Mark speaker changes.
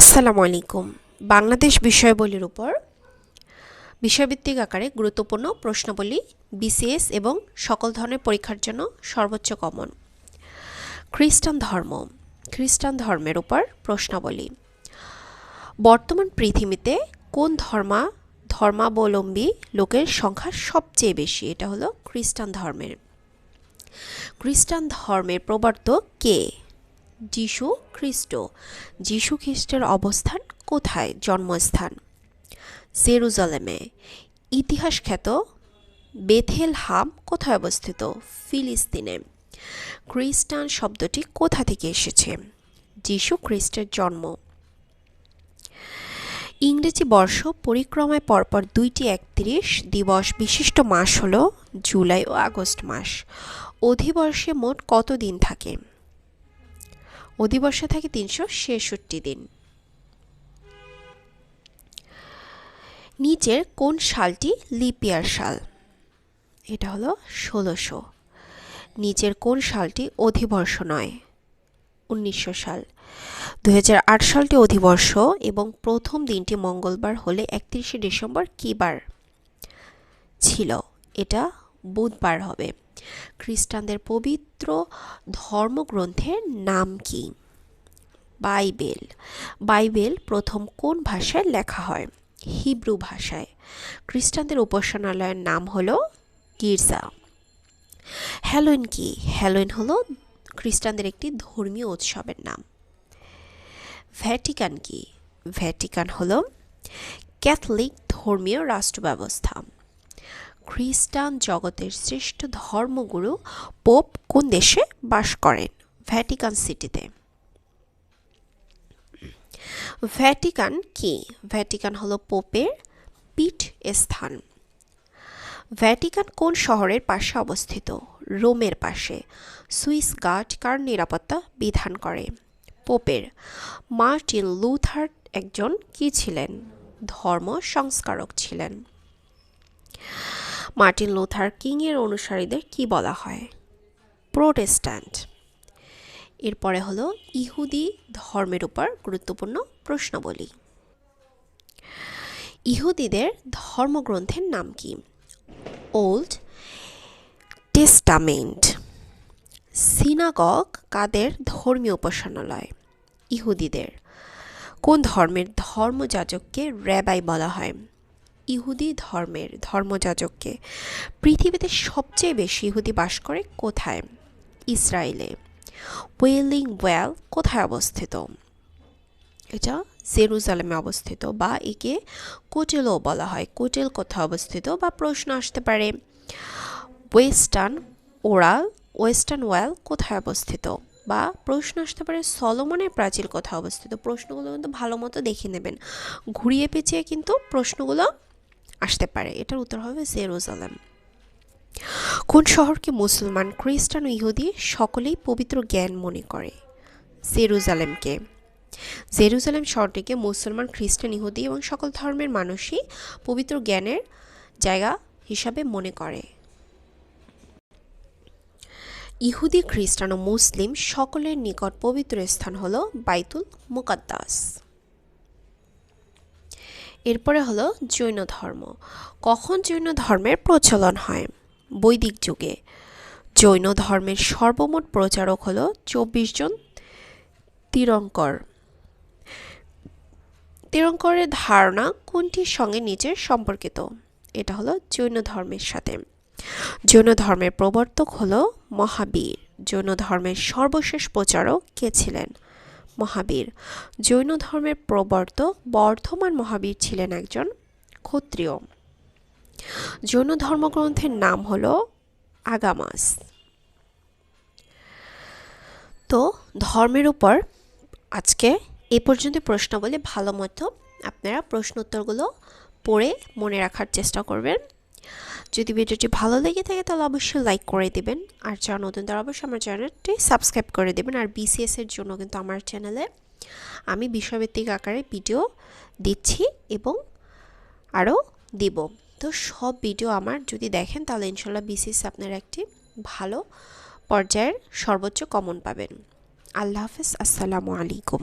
Speaker 1: আসসালামু আলাইকুম। বাংলাদেশ বিষয়াবলীর উপর বিষয়ভিত্তিক আকারে গুরুত্বপূর্ণ প্রশ্নাবলী বিসিএস এবং সকল ধরনের পরীক্ষার জন্য সর্বোচ্চ কমন। খ্রিস্টান ধর্মের উপর প্রশ্নাবলী। বর্তমান পৃথিবীতে কোন ধর্মাবলম্বী লোকের সংখ্যা সবচেয়ে বেশি? এটা হলো খ্রিস্টান ধর্মের প্রবর্তক কে? যীশু খ্রিস্টের অবস্থান কোথায়? জন্মস্থান জেরুজালেমে। ইতিহাস খ্যাত বেথেলহাম কোথায় অবস্থিত? ফিলিস্তিনে। খ্রিস্টান শব্দটি কোথা থেকে এসেছে? যীশু খ্রিস্টের জন্ম। ইংরেজি বর্ষ পরিক্রমায় পরপর 2টি 31 দিবস বিশিষ্ট মাস হল জুলাই ও আগস্ট মাস। অধিবর্ষে মোট কত দিন থাকে? অধিবর্ষে থাকে 366 দিন। নিচের কোন সালটি লিপ ইয়ার সাল? এটা হলো 1600। নিচের কোন সালটি অধিবর্ষ নয়? 1900 সাল। 2008 সালটি অধিবর্ষ এবং প্রথম দিনটি মঙ্গলবার হলে 31শে ডিসেম্বর কী বার ছিল? এটা বুধবার হবে। খ্রিস্টানদের পবিত্র ধর্মগ্রন্থের নাম কি? বাইবেল প্রথম কোন ভাষায় লেখা হয়? হিব্রু ভাষায়। খ্রিস্টানদের উপাসনালয়ের নাম হলো গির্জা। হ্যালোইন কি? হ্যালোইন হলো খ্রিস্টানদের একটি ধর্মীয় উৎসবের নাম। ভ্যাটিকান কি? ভ্যাটিকান হলো ক্যাথলিক ধর্মীয় রাষ্ট্র ব্যবস্থা। খ্রিস্টান জগতের শ্রেষ্ঠ ধর্মগুরু পোপ কোন দেশে বাস করেন? ভ্যাটিকান সিটিতে। ভ্যাটিকান কি? ভ্যাটিকান হলো পোপের পীঠস্থান। ভ্যাটিকান কোন শহরের পাশে অবস্থিত? রোমের পাশে। সুইস গার্ড কার নিরাপত্তা বিধান করে? পোপের। মার্টিন লুথার একজন কি ছিলেন? ধর্ম সংস্কারক ছিলেন। মার্টিন লুথার কিং এর অনুসারীদের কি বলা হয়? প্রোটেস্ট্যান্ট। এরপরে হলো ইহুদি ধর্মের উপর গুরুত্বপূর্ণ প্রশ্নাবলী। ইহুদিদের ধর্মগ্রন্থের নাম কি? Old testament. সিনাগগ কাদের ধর্মীয় উপাসনালয়? ইহুদিদের। কোন ধর্মের ধর্মযাজককে র্যাবাই বলা হয়? ইহুদি ধর্মের ধর্মযাজককে। পৃথিবীতে সবচেয়ে বেশি ইহুদি বাস করে কোথায়? ইসরায়েলে। ওয়েলিং ওয়েল কোথায় অবস্থিত? এটা জেরুজালেমে অবস্থিত, বা একে কোটেলও বলা হয়। কোটেল কোথায় অবস্থিত? বা প্রশ্ন আসতে পারে ওয়েস্টার্ন ওয়েল কোথায় অবস্থিত? বা প্রশ্ন আসতে পারে সলোমনের প্রাচীর কোথায় অবস্থিত? প্রশ্নগুলো কিন্তু ভালো মতো দেখে নেবেন, ঘুরিয়ে পেঁচিয়ে কিন্তু প্রশ্নগুলো আসতে পারে। এটার উত্তর হবে জেরুজালেম। কোন শহরকে মুসলমান, খ্রিস্টান ও ইহুদি সকলেই পবিত্র জ্ঞান মনে করে? জেরুজালেমকে। জেরুজালেম শহরটিকে মুসলমান, খ্রিস্টান, ইহুদি এবং সকল ধর্মের মানুষই পবিত্র জ্ঞানের জায়গা হিসাবে মনে করে। ইহুদি, খ্রিস্টান ও মুসলিম সকলের নিকট পবিত্র স্থান হলো বাইতুল মুকাদ্দাস। এরপরে হলো জৈন ধর্ম। কখন জৈন ধর্মের প্রচলন হয়? বৈদিক যুগে। জৈন ধর্মের সর্বমোট প্রচারক হলো 24 জন তীরঙ্করের ধারণা কোনটির সঙ্গে নিচের সম্পর্কিত? এটা হলো জৈন ধর্মের সাথে। জৈন ধর্মের প্রবর্তক হলো মহাবীর। জৈন ধর্মের সর্বশেষ প্রচারক কে ছিলেন? মহাবীর। জৈন ধর্মের প্রবর্তক বর্ধমান মহাবীর ছিলেন একজন ক্ষত্রিয়। জৈন ধর্মগ্রন্থের নাম হলো আগামাস। তো ধর্মের উপর আজকে এই পর্যন্ত প্রশ্নাবলী ভালো মতো আপনারা প্রশ্ন উত্তরগুলো পড়ে মনে রাখার চেষ্টা করবেন। যদি ভিডিওটি ভালো লেগে থাকে তাহলে অবশ্যই লাইক করে দিবেন, আর যারা নতুন তারা অবশ্যই আমার চ্যানেলটি সাবস্ক্রাইব করে দেবেন। আর বিসিএস এর জন্য কিন্তু আমার চ্যানেলে আমি বিষয়ভিত্তিক আকারে ভিডিও দিচ্ছি এবং আরও দিব। তো সব ভিডিও আমার যদি দেখেন তাহলে ইনশাল্লাহ বিসিএস আপনারা একটি ভালো পর্যায়ের সর্বোচ্চ কমন পাবেন। আল্লাহ হাফেজ। আসসালামু আলাইকুম।